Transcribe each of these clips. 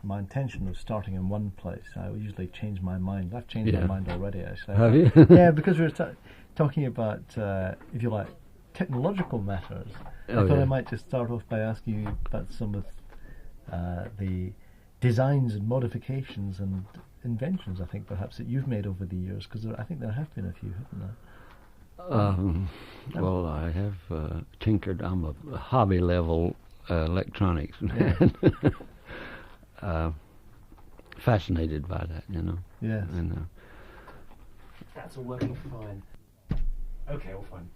my intention of starting in one place. I would usually change my mind. I've changed my mind already, actually. Have you? Yeah, because we were talking about, if you like, technological matters. I thought I might just start off by asking you about some of the designs and modifications and inventions, I think, perhaps, that you've made over the years, because I think there have been a few, haven't there? Well, I have tinkered. I'm a hobby-level electronics man. Fascinated by that, you know. Yes. And, That's all working fine. Okay, all fine.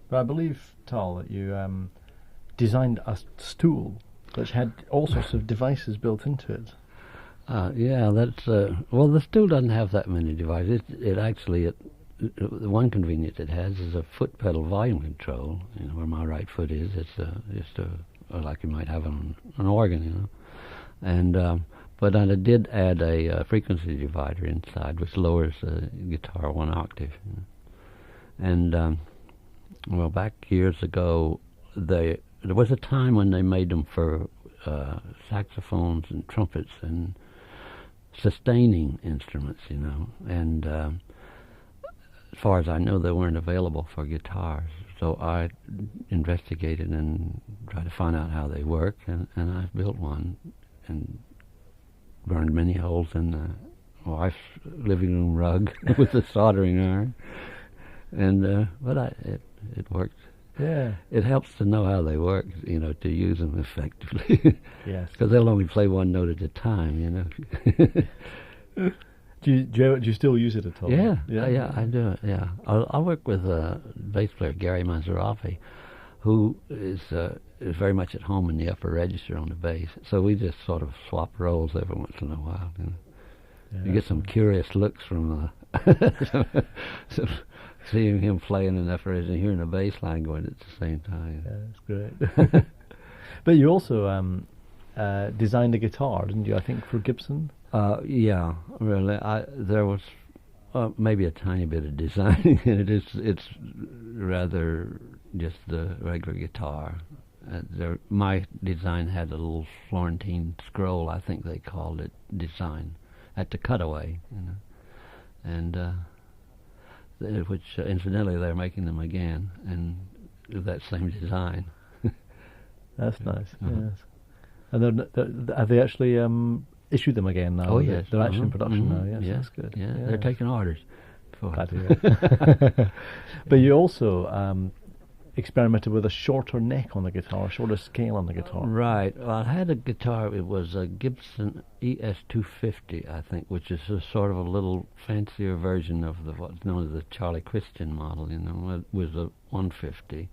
But I believe, Tal, that you designed a stool which had all sorts of devices built into it. yeah, that's well. The stool doesn't have that many devices. It actually, the one convenience it has is a foot pedal volume control. You know, where my right foot is, it's just like you might have on an organ, you know. And but I did add a frequency divider inside, which lowers the guitar 1 octave. You know. And well, back years ago, there was a time when they made them for saxophones and trumpets and sustaining instruments, you know. And as far as I know, they weren't available for guitars. So I investigated and tried to find out how they work, and I built one and burned many holes in the wife's living room rug with a soldering iron. And but it worked. Yeah. It helps to know how they work, you know, to use them effectively. Yes. Because they'll only play one note at a time, you know. Do you still use it at all? Yeah, I do it. Yeah, I work with bass player Gary Mazzaropi, who is very much at home in the upper register on the bass. So we just sort of swap roles every once in a while. You know? Yeah, You get some curious looks from seeing him playing in the upper register and hearing the bass line going at the same time. Yeah, that's great. But you also designed a guitar, didn't you? I think for Gibson. Yeah, really. There was maybe a tiny bit of designing in it. It's rather just the regular guitar. My design had a little Florentine scroll, I think they called it, design at the cutaway, you know, and which incidentally they're making them again and with that same design. That's nice. Yes. And have they actually issued them again now? Oh yes, they're actually in production now. Yes, yeah. That's good. Yeah, they're taking orders. But you also experimented with a shorter neck on the guitar, a shorter scale on the guitar. Right. Well, I had a guitar. It was a Gibson ES250, I think, which is a sort of a little fancier version of what's known as the Charlie Christian model. You know, it was a 150,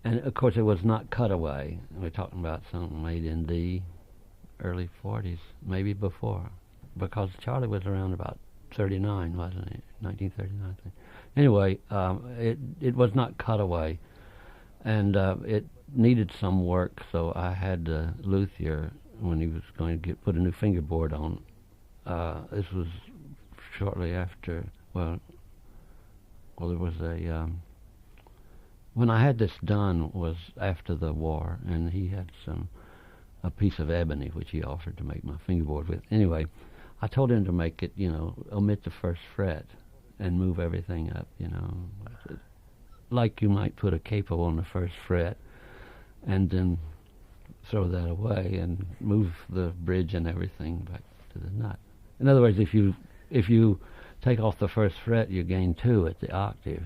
and of course it was not cutaway. We're talking about something made in the early 40s, maybe before, because Charlie was around about 39, wasn't it? 1939. I think. Anyway, it was not cutaway, and it needed some work. So I had Luthier, when he was going to put a new fingerboard on. This was shortly after. Well, there was a. When I had this done was after the war, and he had a piece of ebony which he offered to make my fingerboard with. Anyway, I told him to make it, you know, omit the first fret and move everything up, you know, like you might put a capo on the first fret and then throw that away and move the bridge and everything back to the nut. In other words, if you take off the first fret, you gain 2 at the octave,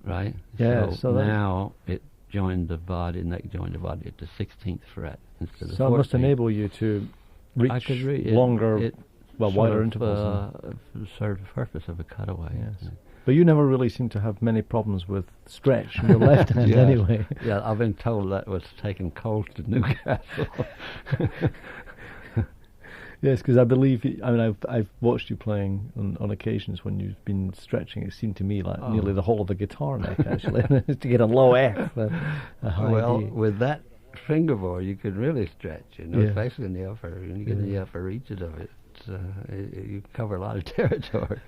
right? Yeah. So now it joined the body, neck joined the body at the 16th fret instead of 14th. So it must enable you to reach longer, wider intervals. Serve the purpose of a cutaway. Yes. Yeah. But you never really seem to have many problems with stretch in your left hand anyway. Yeah, I've been told that was taking cold to Newcastle. Yes, because I believe, I've watched you playing on occasions when you've been stretching. It seemed to me like nearly the whole of the guitar neck, actually, to get a low F. A high D. With that fingerboard, you could really stretch, you know, especially in the upper, when you get in the upper reaches of it. You cover a lot of territory.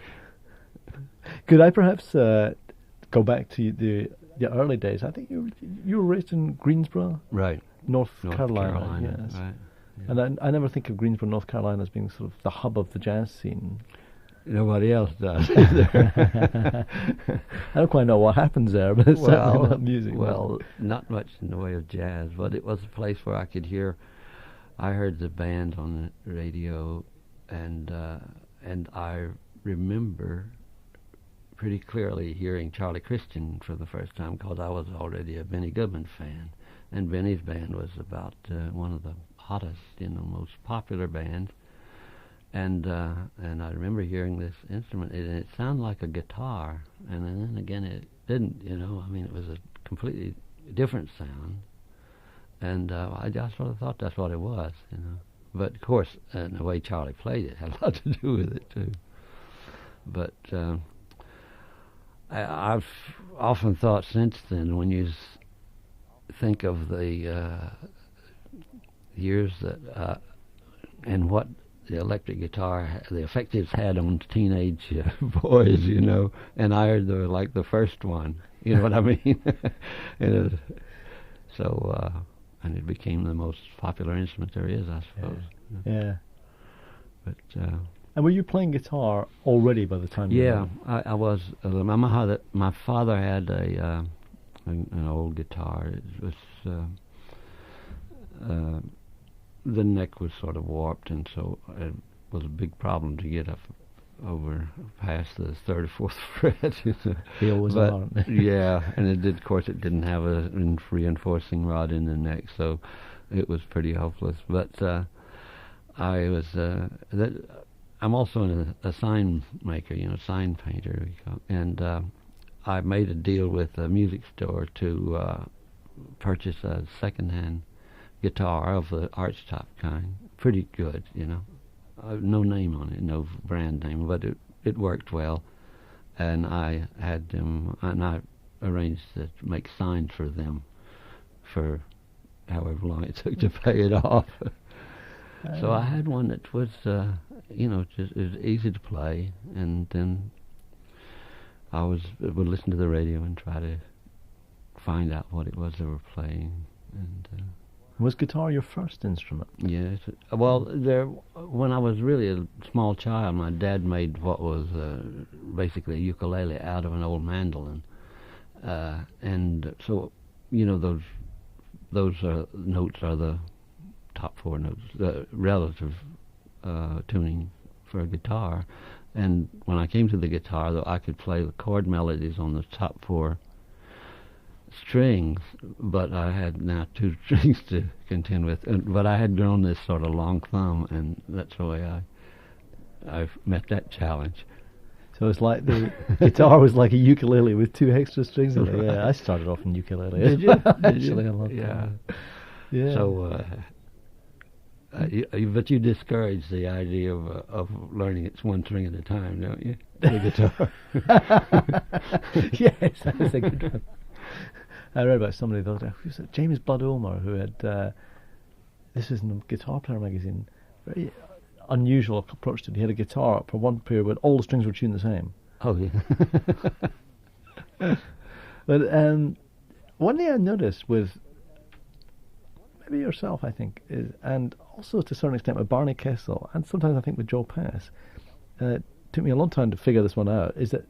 Could I perhaps go back to the early days? I think you were raised in Greensboro, right, North Carolina. Yes. Right. And I never think of Greensboro, North Carolina as being sort of the hub of the jazz scene. Nobody else does either. I don't quite know what happens there, but it's certainly not music. Well, not much in the way of jazz, but it was a place where I could hear. I heard the band on the radio, and I remember pretty clearly hearing Charlie Christian for the first time, because I was already a Benny Goodman fan, and Benny's band was about one of the hottest, most popular bands. And I remember hearing this instrument, and it sounded like a guitar, and then again it didn't. It was a completely different sound, and I just sort of thought that's what it was. But of course, the way Charlie played it had a lot to do with it too. But I've often thought since then, when you think of the years that and what the electric guitar, the effect it's had on teenage boys, and I heard the first one, you know what I mean? And and it became the most popular instrument there is, I suppose. Yeah. But and were you playing guitar already by the time? Yeah, I was. My father had an old guitar. It was the neck was sort of warped, and so it was a big problem to get up over past the third or fourth fret. They always are. Yeah, and it did. Of course, it didn't have a reinforcing rod in the neck, so it was pretty hopeless. But I was. I'm also a sign maker, sign painter, and I made a deal with a music store to purchase a second-hand guitar of the archtop kind, pretty good, no name on it, no brand name, but it worked well, and I had them, and I arranged to make signs for them for however long it took to pay it off. So I had one that was, just it was easy to play, and then I would listen to the radio and try to find out what it was they were playing, and. Was guitar your first instrument? Yes. Well, when I was really a small child, my dad made what was basically a ukulele out of an old mandolin, and so those notes are the top four notes, the relative tuning for a guitar. And when I came to the guitar, though, I could play the chord melodies on the top four strings, but I had now two strings to contend with. But I had grown this sort of long thumb, and that's the way I've met that challenge. So it's like the guitar was like a ukulele with two extra strings in it. Yeah, I started off in ukulele. Did you? Actually, I loved that. Yeah. So, but you discourage the idea of learning it's one string at a time, don't you? The guitar. Yes, that's a good one. I read about somebody the other day, who was it? James Blood Ulmer, who had, this is in the Guitar Player magazine, very unusual approach to it. He had a guitar for one period where all the strings were tuned the same. Oh, yeah. But one thing I noticed with maybe yourself, I think, is, and also to a certain extent with Barney Kessel, and sometimes I think with Joe Pass, it took me a long time to figure this one out, is that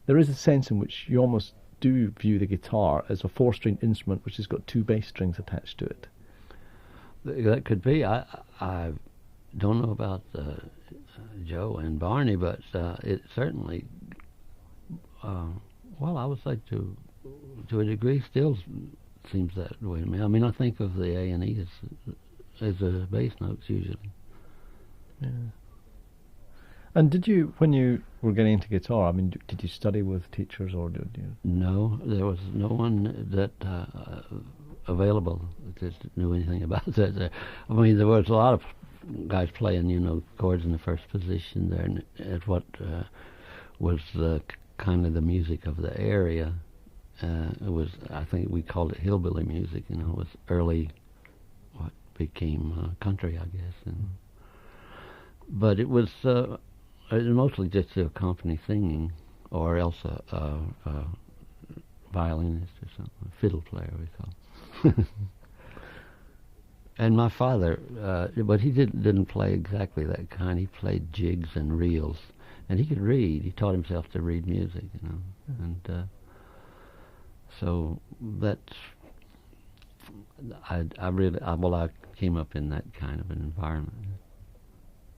there is a sense in which you almost do view the guitar as a four-string instrument which has got two bass strings attached to it. That could be. I don't know about Joe and Barney, but it certainly, well, I would say to a degree, still seems that way to me. I mean, I think of the A and E as bass notes usually. Yeah. And did you, when you were getting into guitar, I mean, did you study with teachers, or did you? No, there was no one that available that knew anything about that. I mean, there was a lot of guys playing, chords in the first position there, and at what was the kind of the music of the area. It was, I think we called it hillbilly music. It was early, what became country, I guess. But it was mostly just to accompany singing, or else a violinist or something, a fiddle player we call. And my father, but he didn't play exactly that kind. He played jigs and reels, and he could read. He taught himself to read music, you know, and so that's. I came up in that kind of an environment.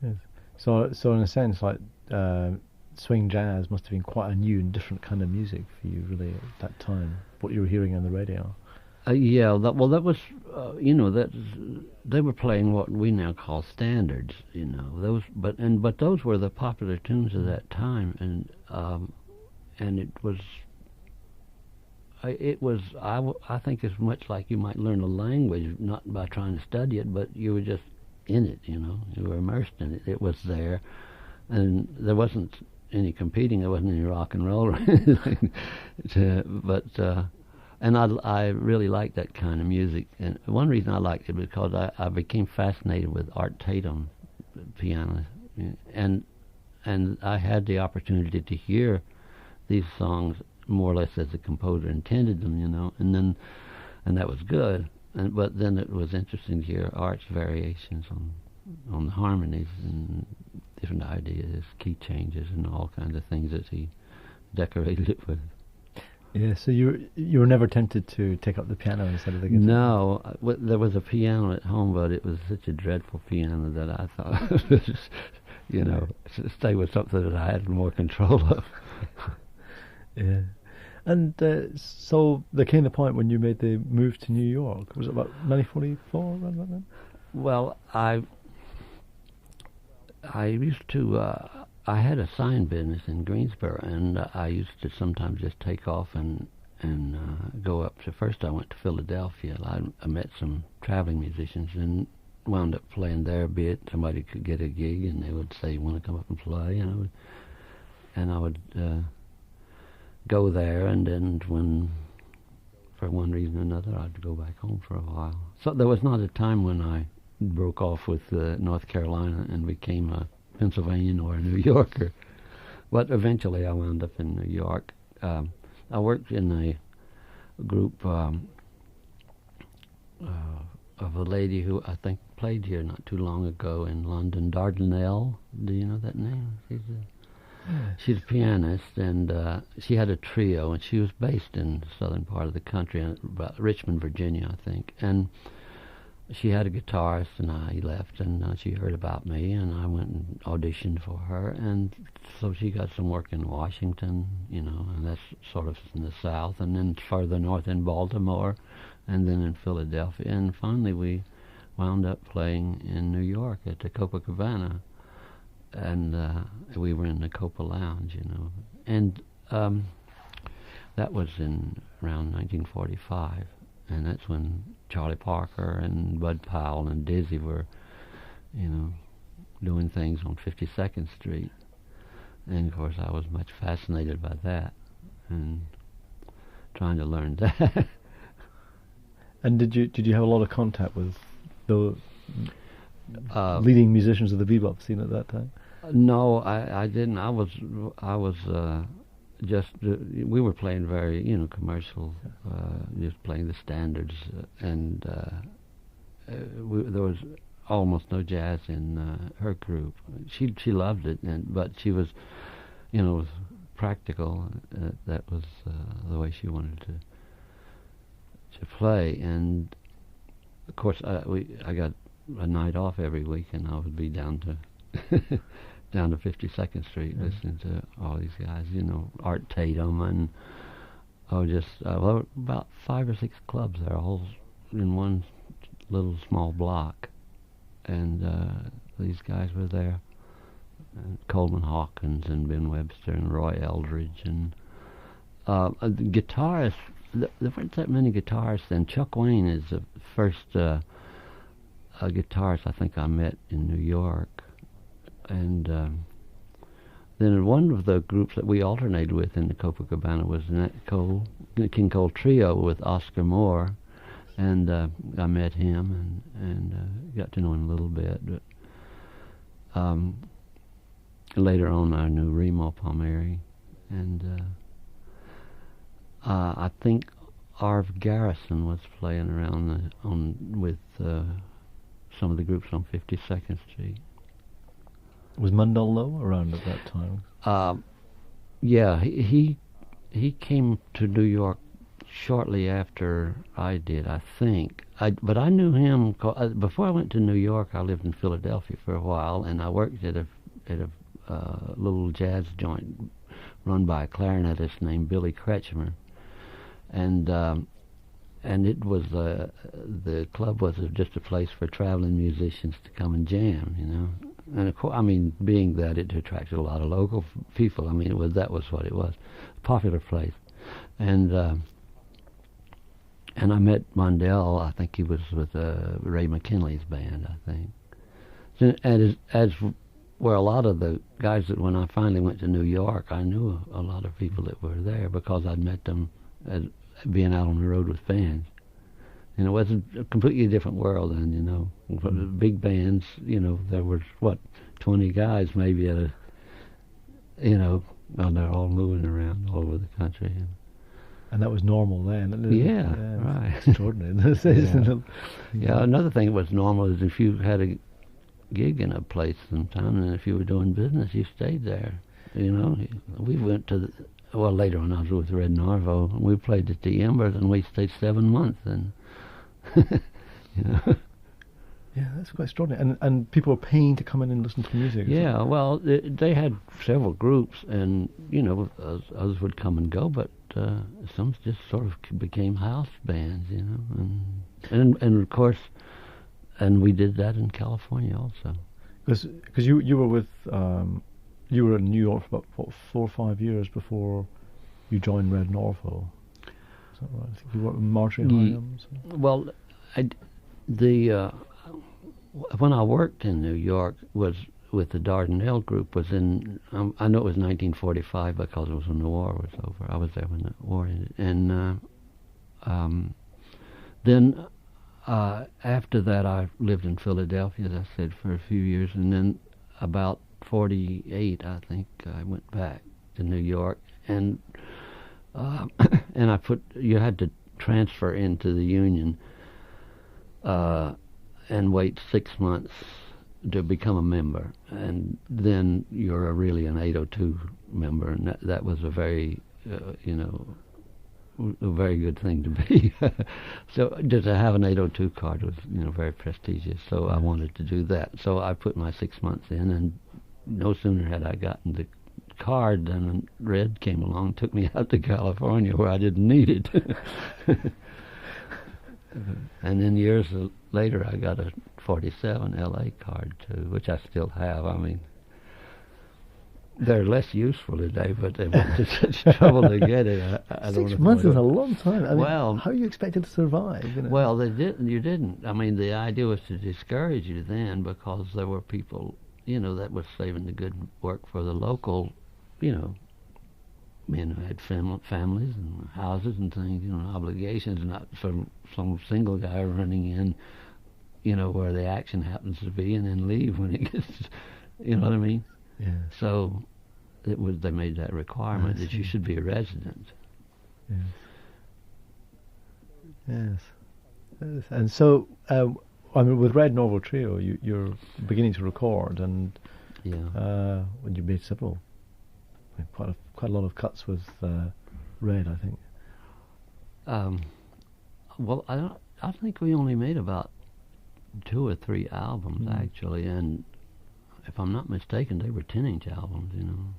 Yes. So in a sense, like swing jazz must have been quite a new and different kind of music for you, really, at that time. What you were hearing on the radio. Yeah, that was, that they were playing what we now call standards, you know. But those were the popular tunes of that time, and it was. I think it's much like you might learn a language, not by trying to study it, but you were just in it, you know. You were immersed in it. It was there, and there wasn't any competing. There wasn't any rock and roll or anything. And I really liked that kind of music. And one reason I liked it was because I became fascinated with Art Tatum, piano, and I had the opportunity to hear these songs more or less as the composer intended them, you know, and that was good. But then it was interesting to hear Art's variations on the harmonies and different ideas, key changes, and all kinds of things that he decorated it with. Yeah, so you were never tempted to take up the piano instead of the guitar? No, there was a piano at home, but it was such a dreadful piano that I thought, you know, stay with something that I had more control of. Yeah. And so there came the point when you made the move to New York. Was it about 1944, around about then? Well, I used to, I had a sign business in Greensboro, and I used to sometimes just take off and go up to, first I went to Philadelphia. I met some traveling musicians and wound up playing there a bit. Somebody could get a gig, and they would say, "You want to come up and play?" And I would go there, and then when, for one reason or another, I'd go back home for a while. So there was not a time when I broke off with North Carolina and became a Pennsylvanian or a New Yorker. But eventually I wound up in New York. I worked in a group of a lady who I think played here not too long ago in London, Dardanelle. Do you know that name? She's a pianist, and she had a trio, and she was based in the southern part of the country, about Richmond, Virginia, I think. And she had a guitarist, and I left, and she heard about me, and I went and auditioned for her, and so she got some work in Washington, you know, and that's sort of in the South, and then further north in Baltimore, and then in Philadelphia, and finally we wound up playing in New York at the Copacabana. And we were in the Copa Lounge, you know, and that was in around 1945, and that's when Charlie Parker and Bud Powell and Dizzy were, you know, doing things on 52nd Street, and of course I was much fascinated by that and trying to learn that. And did you have a lot of contact with the leading musicians of the bebop scene at that time? No, I didn't. I was just we were playing very, you know, commercial, just playing the standards, and there was almost no jazz in her group. She loved it, but she was, you know, practical. That was the way she wanted to play, and of course I got a night off every week, and I would be down to 52nd Street listening to all these guys, you know, Art Tatum, and about 5 or 6 clubs there, all in one little small block, and these guys were there, and Coleman Hawkins and Ben Webster and Roy Eldridge, and the guitarists. There weren't that many guitarists then. Chuck Wayne is the first a guitarist I think I met in New York, and then one of the groups that we alternated with in the Copacabana was the King Cole Trio with Oscar Moore, and I met him and got to know him a little bit. But later on I knew Remo Palmieri, and I think Garrison was playing around with some of the groups on 52nd Street. Was Mundell Lowe around at that time? Yeah, he came to New York shortly after I did, I think. But I knew him before I went to New York. I lived in Philadelphia for a while, and I worked at a little jazz joint run by a clarinetist named Billy Krechmer, and it was the club was just a place for traveling musicians to come and jam, you know. And of course, I mean, being that it attracted a lot of local people, I mean, that was what it was, a popular place, and I met Mundell. I think he was with Ray McKinley's band, I think. And as were a lot of the guys that when I finally went to New York, I knew a lot of people that were there because I'd met them as being out on the road with bands. And it was a completely different world then, you know. Mm-hmm. Big bands, you know, there was, 20 guys maybe at a, you know, and they're all moving around all over the country. And that was normal then. Yeah, right. Extraordinary. Yeah, another thing that was normal is if you had a gig in a place sometime, and if you were doing business, you stayed there. You know, we went to later on I was with Red Norvo, and we played at the Embers, and we stayed 7 months, and you know. Yeah, that's quite extraordinary. And people were paying to come in and listen to music. Yeah, well, they had several groups, and you know, others would come and go, but some just sort of became house bands, you know, and of course, and we did that in California also. Because you were with you were in New York for about 4 or 5 years before you joined Red Norvo. Is that right? I think you worked with Marjorie Hyams. Well, when I worked in New York was with the Dardanelle group was in I know it was 1945 because it was when the war was over. I was there when the war ended, and then after that I lived in Philadelphia, as I said, for a few years, and then about 48 I think I went back to New York, and and you had to transfer into the union and wait 6 months to become a member, and then you're really an 802 member, and that was a very, you know, a very good thing to be. So just to have an 802 card was, you know, very prestigious. So I wanted to do that. So I put my 6 months in, and no sooner had I gotten the card than Red came along, took me out to California where I didn't need it. And then years later, I got a 47 LA card too, which I still have. I mean, they're less useful today, but they went to such trouble to get it. I 6 months is a long time. I mean, how are you expected to survive? You know? Well, they didn't. You didn't. I mean, the idea was to discourage you then, because there were people, you know, that was saving the good work for the local, you know, men who had families and houses and things, you know, obligations, not some single guy running in, you know, where the action happens to be, and then leave when it gets, you know what I mean? Yeah. So they made that requirement that you should be a resident. Yes. Yes. And so, I mean, with Red Norvo Trio, you're beginning to record, and when you made several. Quite a lot of cuts with Red, I think. Well, I think we only made about 2 or 3 albums actually, and if I'm not mistaken, they were 10-inch albums. You know,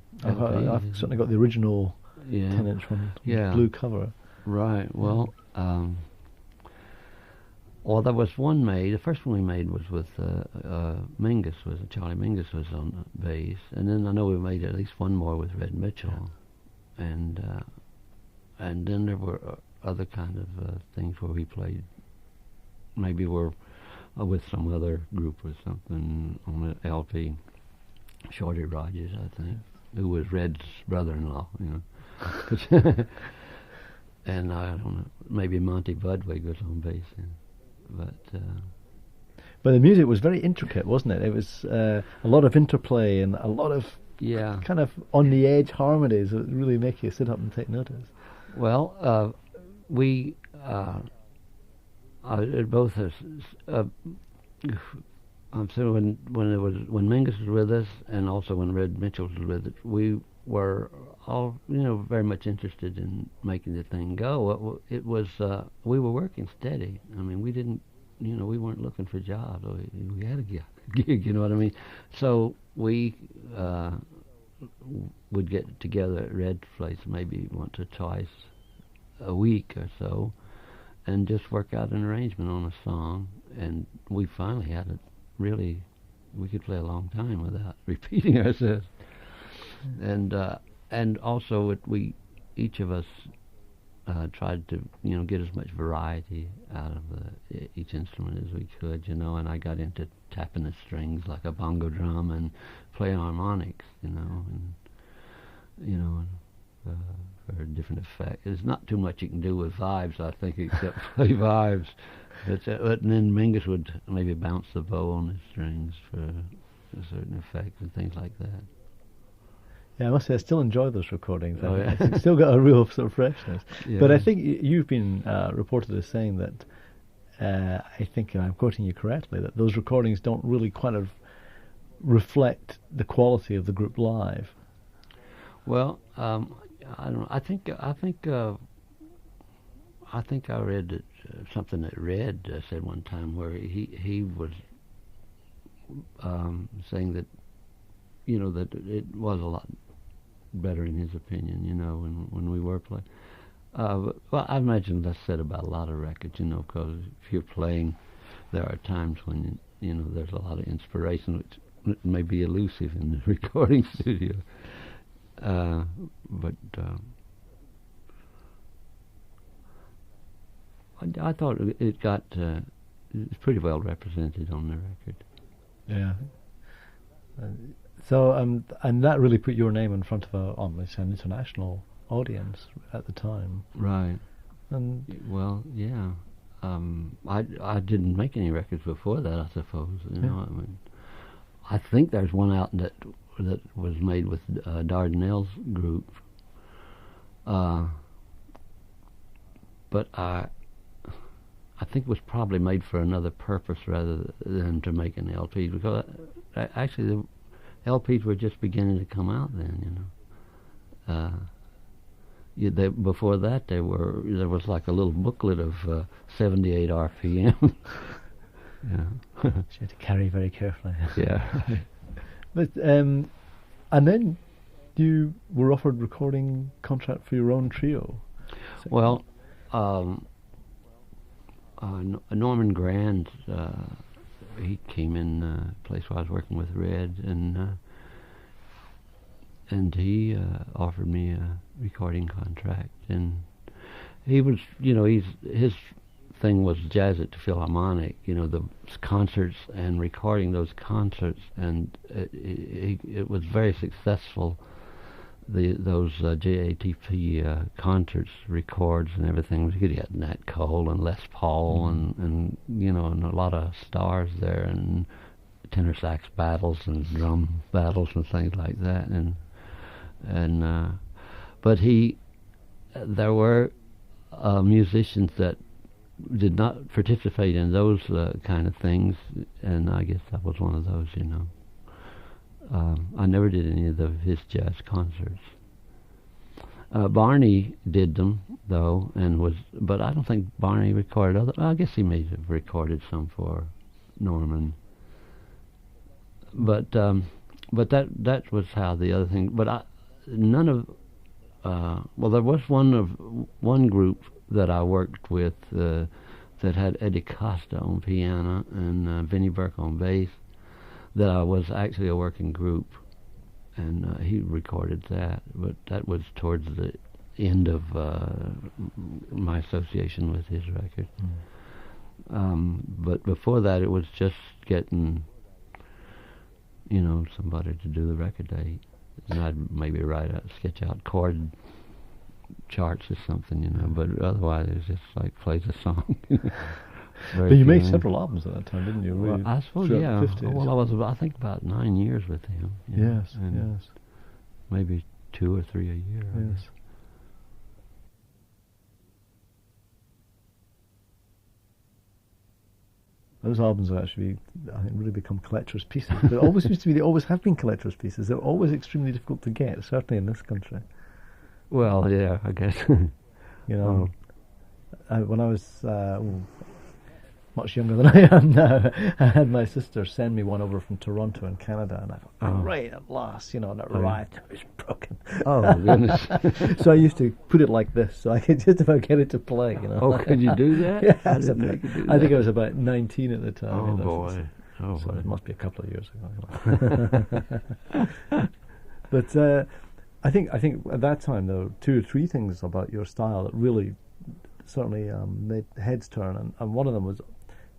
I've certainly got the original 10-inch one, blue cover. Right. Well, well, there was one made. The first one we made was with Mingus. Charlie Mingus was on bass, and then I know we made at least one more with Red Mitchell, and then there were other kind of things where we played. Maybe we're with some other group or something on an LP. Shorty Rogers, I think, who was Red's brother-in-law, you know. And I don't know, maybe Monty Budwig was on bass. But the music was very intricate, wasn't it? It was a lot of interplay and a lot of kind of on the edge harmonies that really make you sit up and take notice. Well, we both So when Mingus was with us, and also when Red Mitchell was with us, we were all very much interested in making the thing go. It was we were working steady. I mean, we didn't, we weren't looking for jobs. We had a gig, you know what I mean? So we would get together at Red's place maybe once or twice a week or so, and just work out an arrangement on a song. And we finally had it. Really, we could play a long time without repeating ourselves. And also each of us tried to get as much variety out of each instrument as we could, and I got into tapping the strings like a bongo drum and playing harmonics, for different effects. There's not too much you can do with vibes, I think, except play vibes. And then Mingus would maybe bounce the bow on the strings for a certain effect and things like that. Yeah, I must say I still enjoy those recordings. Oh, yeah. It's still got a real sort of freshness. Yeah. But I think you've been reported as saying that, I think I'm quoting you correctly, that those recordings don't really kind of reflect the quality of the group live. Well, I don't know. I think I read that, something that Red said one time, where he was saying that that it was a lot better in his opinion, when we were playing. Well, I imagine that's said about a lot of records, because if you're playing, there are times when there's a lot of inspiration, which may be elusive in the recording studio. But I thought it got it's pretty well represented on the record. Yeah. So and that really put your name in front of an international audience at the time. Right. And well, yeah. I didn't make any records before that, I suppose. I mean, I think there's one out that was made with Dardanelle's group. But I think it was probably made for another purpose rather than to make an LP, because actually the LPs were just beginning to come out then, before that there was like a little booklet of 78 RPM. Yeah. So you had to carry very carefully. Yeah. But and then you were offered recording contract for your own trio. Well, Norman Granz, he came in a place where I was working with Red, and he offered me a recording contract, and he was, his thing was jazz at the Philharmonic, the concerts and recording those concerts, and it was very successful. Those JATP concerts, records and everything. We had Nat Cole and Les Paul and and a lot of stars there, and tenor sax battles and drum battles and things like that. But there were musicians that did not participate in those kind of things, and I guess that was one of those, I never did any of his jazz concerts. Barney did them, though, but I don't think Barney recorded I guess he may have recorded some for Norman. But that was how the other thing. But none of there was one group that I worked with that had Eddie Costa on piano and Vinnie Burke on bass, that I was actually a working group, and he recorded that, but that was towards the end of my association with his record. But before that, it was just getting, somebody to do the record date, and I'd maybe sketch out chord charts or something, but otherwise it was just like plays a song. But you made several albums at that time, didn't you? Well, I suppose, yeah. Well, I was, I think, about 9 years with him. Yes, yes. Maybe 2 or 3 a year. Yes. those albums have actually, I think, really become collector's pieces. But it always used to be, they always have been collector's pieces. They're always extremely difficult to get, certainly in this country. Well, yeah, I guess. You know, when I was much younger than I am now, I had my sister send me one over from Toronto in Canada, and I thought, great, at last, and it arrived, it was broken. Oh, goodness. So I used to put it like this, so I could just about get it to play, Oh, could you do that? Yeah, I didn't know you could do that. I think I was about 19 at the time. Oh, boy. So it must be a couple of years ago. But I think at that time there were 2 or 3 things about your style that really certainly made heads turn, and one of them was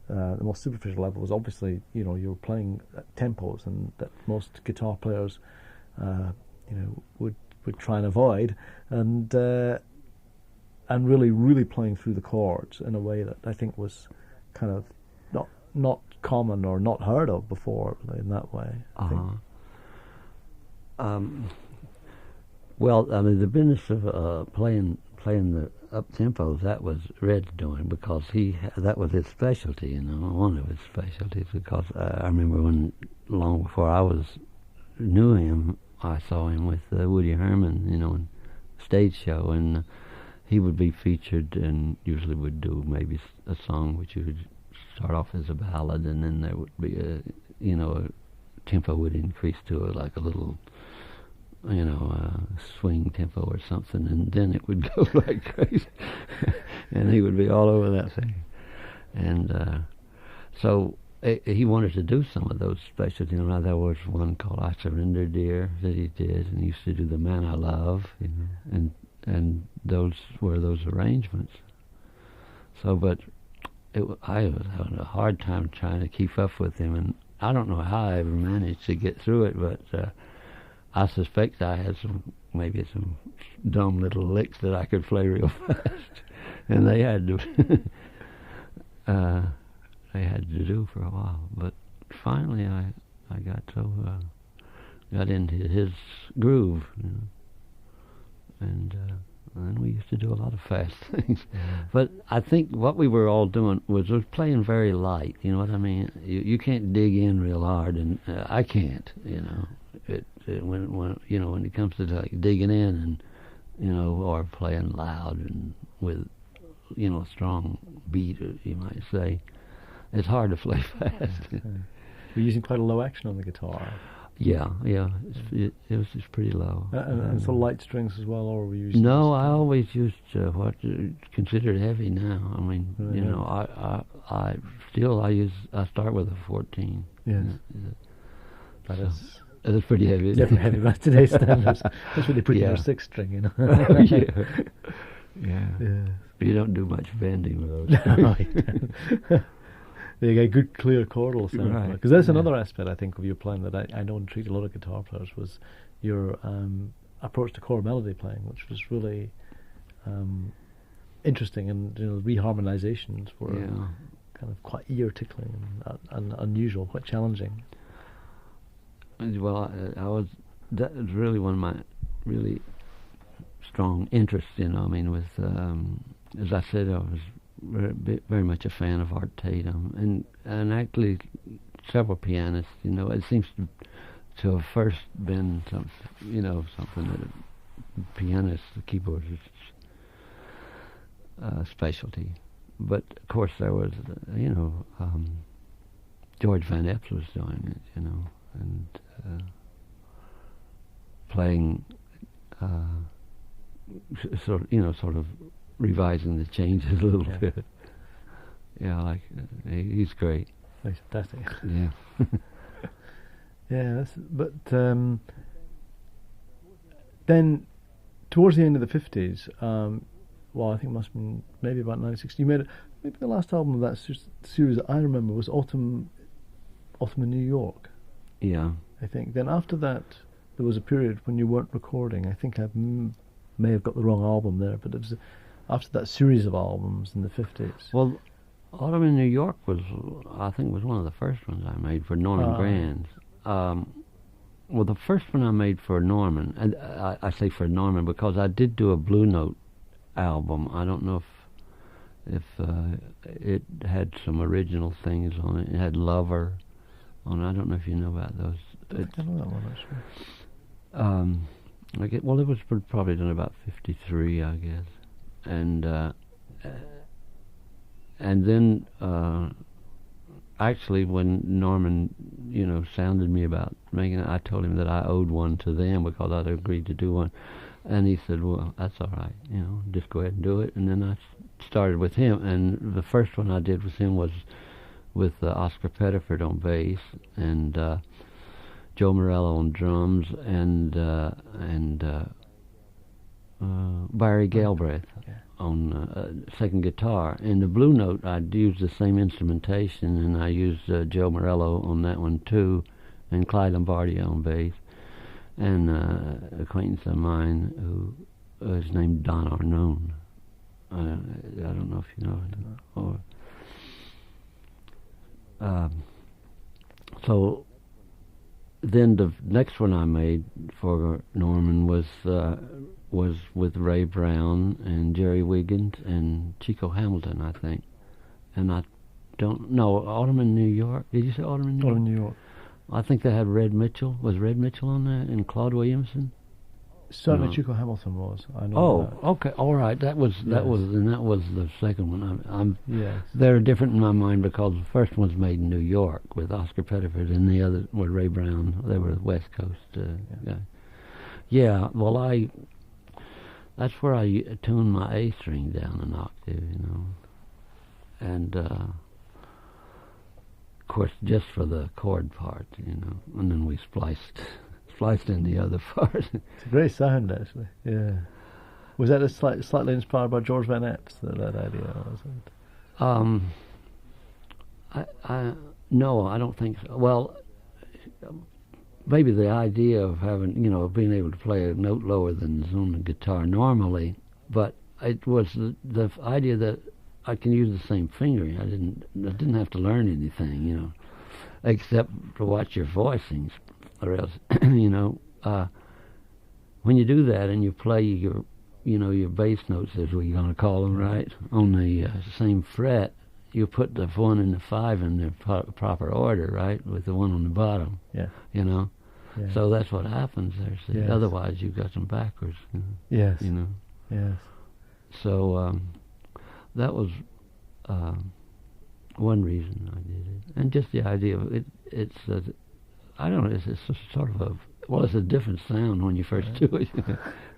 the most superficial level was obviously you were playing at tempos and that most guitar players would try and avoid, and really playing through the chords in a way that I think was kind of not common or not heard of before in that way. I think. Well, I mean, the business of playing the up tempos, that was Red's doing, because that was his specialty, one of his specialties. Because I remember long before I knew him, I saw him with Woody Herman, in stage show, and he would be featured and usually would do maybe a song which would start off as a ballad, and then there would be a tempo would increase to like a little swing tempo or something, and then it would go like crazy, and he would be all over that thing. And so he wanted to do some of those specialties. There was one called "I Surrender, Dear" that he did, and he used to do "The Man I Love," and those were those arrangements. So, but I was having a hard time trying to keep up with him, and I don't know how I ever managed to get through it, but I suspect I had maybe some dumb little licks that I could play real fast, and they had to do for a while. But finally, I got into his groove, and then we used to do a lot of fast things. Yeah. But I think what we were all doing was playing very light. You know what I mean? You can't dig in real hard, and I can't. When it comes to like digging in and or playing loud and with a strong beat, you might say, it's hard to play fast. You're using quite a low action on the guitar. Yeah. It was just pretty low. And so light strings as well, or were you using? No, I always used what considered heavy now. I mean, I start with a 14. Yes. That's pretty heavy. Definitely heavy by today's standards. That's what they put in your 6 string, Yeah. You don't do much bending with those. Right. They get good, clear chordal sound. Right. Because that's another aspect, I think, of your playing that I know intrigued a lot of guitar players, was your approach to chord melody playing, which was really interesting, and reharmonizations were kind of quite ear-tickling and unusual, quite challenging. Well, that was really one of my really strong interests, with, as I said, I was very much a fan of Art Tatum, and actually several pianists, it seems to have first been something that pianists, the keyboardist, specialty. But of course there was, George Van Eps was doing it, and playing, sort of revising the changes a little bit. Yeah, he's great. He's fantastic. Yeah. Yeah, then towards the end of the 50s, I think it must have been maybe about 1960, you made maybe the last album of that series that I remember was Autumn in New York. Yeah. I think. Then after that, there was a period when you weren't recording. I think I may have got the wrong album there, but it was after that series of albums in the 50s. Well, Autumn in New York was one of the first ones I made for Norman Granz. Well, the first one I made for Norman, and I say for Norman because I did do a Blue Note album. I don't know if it had some original things on it. It had Lover on it. I don't know if you know about those. I don't know that one actually. Well, it was probably done about 53, I guess, and then actually when Norman, sounded me about making it, I told him that I owed one to them because I'd agreed to do one, and he said, "Well, that's all right, just go ahead and do it." And then I started with him, and the first one I did with him was with Oscar Pettiford on bass and Joe Morello on drums and Barry Galbraith on second guitar. In the Blue Note, I'd used the same instrumentation, and I used Joe Morello on that one too, and Clyde Lombardi on bass, and an acquaintance of mine who is named Don Arnone. I don't know if you know him. So then the next one I made for Norman was with Ray Brown and Jerry Wiggins and Chico Hamilton, I think. And I don't know, Autumn in New York. Did you say Autumn in New York? Autumn in New York. I think they had Red Mitchell. Was Red Mitchell on that? And Claude Williamson? Certainly Chico Hamilton was. I know that. Okay, all right. That was the second one. Yes. They're different in my mind because the first one's made in New York with Oscar Pettiford, and the other was Ray Brown. They were West Coast guy. Yeah. Well, that's where I tuned my A string down an octave, and of course just for the chord part, and then we spliced in the other part. It's a great sound, actually. Yeah. Was that slightly inspired by George Van Epps, that idea? Was it? No, I don't think so. Well, maybe the idea of having, of being able to play a note lower than is on the guitar normally, but it was the idea that I can use the same fingering. I didn't have to learn anything, except to watch your voicings. Or else, when you do that and you play your bass notes, as we're going to call them, right, on the same fret, you put the 1 and the 5 in the proper order, right, with the 1 on the bottom. Yeah. Yeah. So that's what happens there. See? Yes. Otherwise, you've got them backwards. Yes. Yes. So that was one reason I did it, and just the idea of it. It's I don't know. It's sort of it's a different sound when you first do it.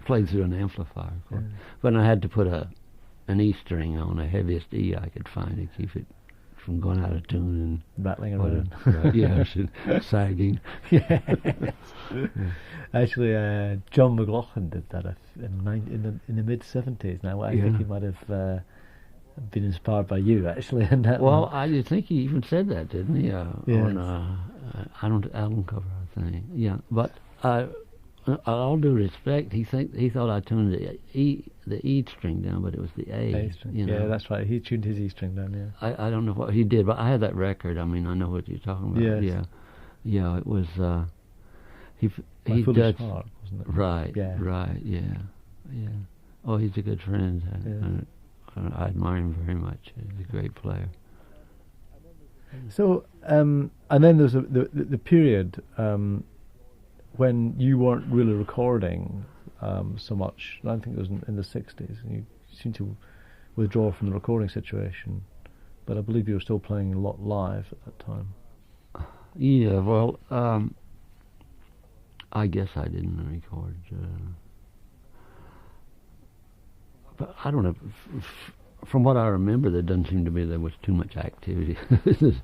Played through an amplifier, of course. But I had to put an E string on, the heaviest E I could find to keep it from going out of tune and battling around. Sagging. Yes. Actually, John McLaughlin did that in the mid '70s. Now I think he might have been inspired by you, actually. In that one. I think he even said that, didn't he? Yes. On album cover, I think. Yeah, but all due respect, he thought I tuned the E string down, but it was the A string. Yeah, that's right. He tuned his E string down. Yeah. I don't know what he did, but I have that record. I mean, I know what you're talking about. Yes. Yeah. It was he Foolish Heart, wasn't it? Right. Yeah. Right. Yeah. Oh, he's a good friend. I admire him very much. He's a great player. So, and then there's the period when you weren't really recording so much. I think it was in the 60s, and you seemed to withdraw from the recording situation. But I believe you were still playing a lot live at that time. Yeah, well, I guess I didn't record. But I don't know. From what I remember, there doesn't seem to be there was too much activity. It was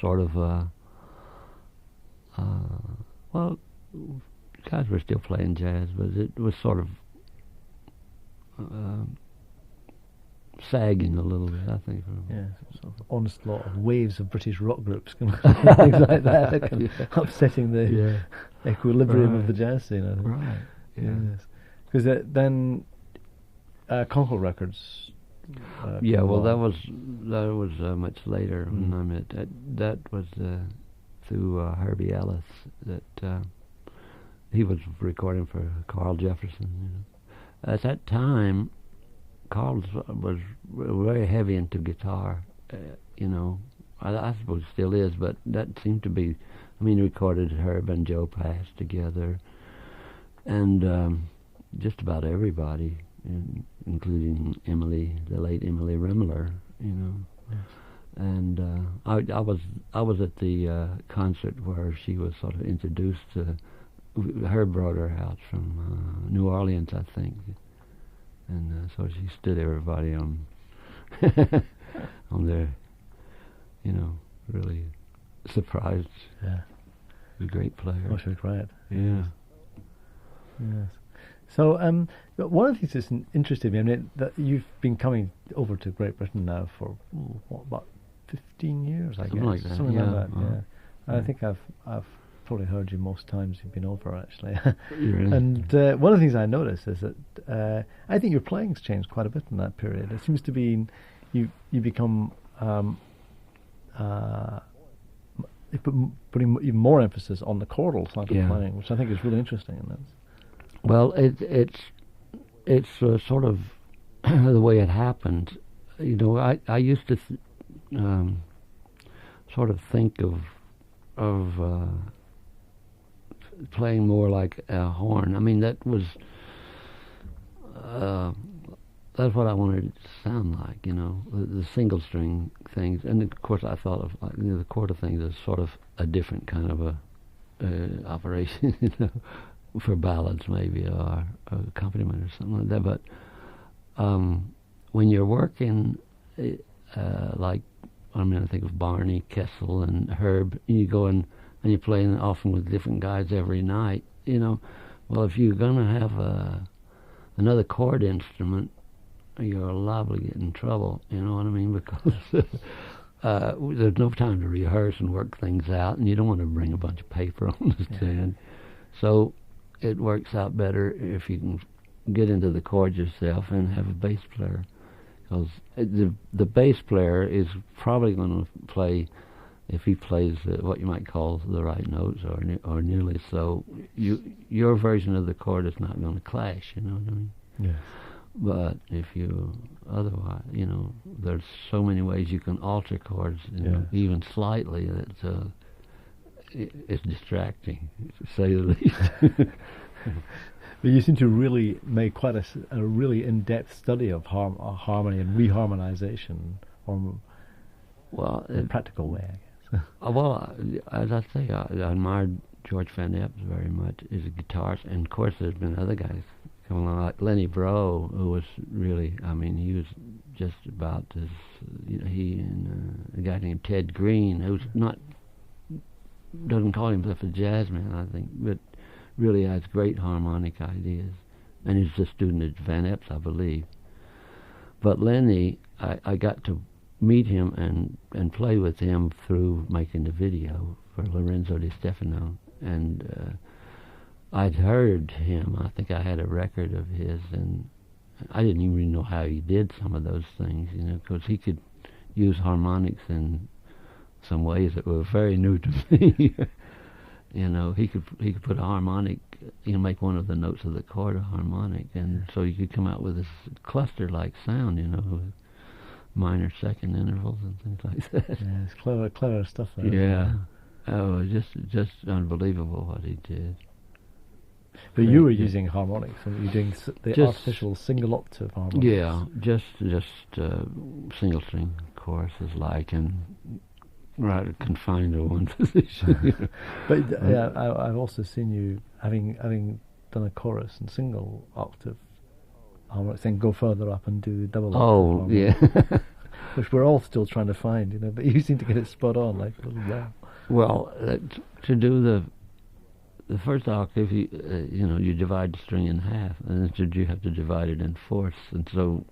sort of guys were still playing jazz, but it was sort of sagging a little bit, I think. Yeah, sort of onslaught of waves of British rock groups, things like that, upsetting the equilibrium of the jazz scene, I think. Right. Yes. Because then Concord Records. Well, that was much later when I met. That was through Herbie Ellis. That he was recording for Carl Jefferson. At that time, Carl was very heavy into guitar, you know. I suppose still is, but that seemed to be. I mean, he recorded Herb and Joe Pass together, and just about everybody, including Emily, the late Emily Rimler, you know. Yes. And I was at the concert where she was sort of introduced to. Herb brought her out from New Orleans, I think, and so she stood everybody on on their, you know, really surprised. Yeah. A great player. Oh, she was great. Yeah. Yes. So, one of the things that's interested me, I mean, that you've been coming over to Great Britain now for about 15 years, I guess. Something like that. Something yeah. like that. Yeah. I think I've probably heard you most times you've been over, actually. Really? And one of the things I noticed is that I think your playing's changed quite a bit in that period. It seems to be you become putting even more emphasis on the chordal side of playing, which I think is really interesting in this. Well, it's sort of the way it happened. You know, I used to sort of think of playing more like a horn. I mean, that's what I wanted it to sound like, you know, the single string things. And of course, I thought of the chordal things as sort of a different kind of a operation, you know, for ballads maybe or accompaniment or something like that. But when you're working, like I think of Barney, Kessel, and Herb, and you go and you're playing often with different guys every night, you know. Well, if you're going to have another chord instrument, you're liable to get in trouble, you know what I mean? Because there's no time to rehearse and work things out, and you don't want to bring a bunch of paper on the stand. So it works out better if you can get into the chords yourself and have a bass player. Because the bass player is probably going to play, if he plays what you might call the right notes or nearly so, your version of the chord is not going to clash, you know what I mean? Yes. But if you otherwise, you know, there's so many ways you can alter chords, you know, even slightly, that it's distracting, to say the least. But you seem to really make quite a really in-depth study of harmony and reharmonization, or in a practical way, I guess. Well, as I say, I admired George Van Epps very much as a guitarist, and of course there's been other guys come along, like Lenny Breau, who was really, I mean, he was just about as, you know, he and a guy named Ted Greene, who's doesn't call himself a jazz man, I think, but really has great harmonic ideas, and he's a student at Van Epps, I believe. But Lenny, I got to meet him and play with him through making the video for Lorenzo Di Stefano, and I'd heard him. I think I had a record of his, and I didn't even really know how he did some of those things, you know, because he could use harmonics in some ways that were very new to me. You know, he could put a harmonic, you know, make one of the notes of the chord a harmonic, and so you could come out with this cluster-like sound, you know, with minor second intervals and things like that. Yeah, it's clever stuff there. Yeah. Oh, just unbelievable what he did. But you were using harmonics, and you were doing the artificial single octave harmonics. Yeah, just single string choruses, like, and rather confined to one position. You know. But yeah, I've also seen you having done a chorus in single octave harmonics, then go further up and do double octave harmonics, yeah. which we're all still trying to find, you know. But you seem to get it spot on, like a little wow. Well, to do the first octave, you know, you divide the string in half, and then you have to divide it in fourths, and so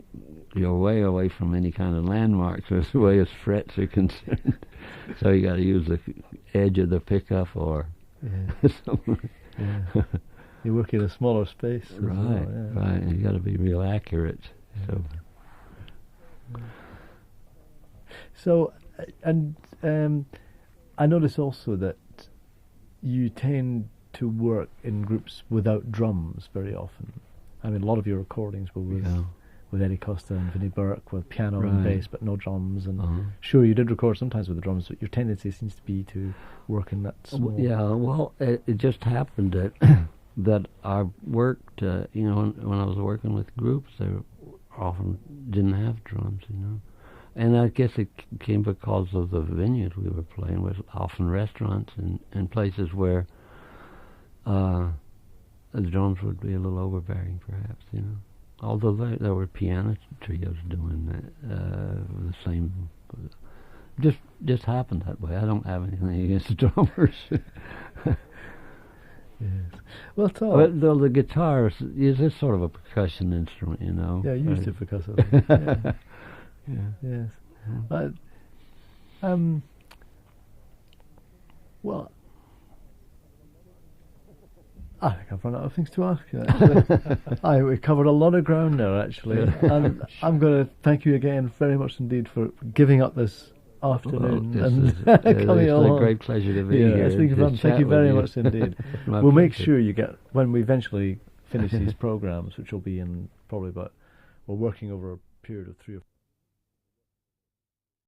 you're way away from any kind of landmarks as way as frets are concerned. So you got to use the edge of the pickup or somewhere. Yeah. You work in a smaller space. Right, well, yeah. right. And you got to be real accurate. Yeah. So, and I notice also that you tend to work in groups without drums very often. I mean, a lot of your recordings were with Eddie Costa and Vinnie Burke with piano and bass but no drums, and sure you did record sometimes with the drums, but your tendency seems to be to work in that small... It just happened that that I worked, when I was working with groups, they often didn't have drums, and I guess it came because of the venues we were playing with, often restaurants and places where the drums would be a little overbearing, perhaps, Although there were piano trios doing the same. Just happened that way. I don't have anything against drummers. Yes. Well, Tal. But though the guitar is sort of a percussion instrument, Yeah, used it percussively. Yeah. Yes. But, well, I think I've run out of things to ask you, actually. We covered a lot of ground there, actually. And I'm going to thank you again very much indeed for giving up this afternoon coming along. It's a great pleasure to be here. It's been fun. Thank you very much indeed. We'll make sure you get, when we eventually finish these programs, which will be in probably we're working over a period of 3 or 4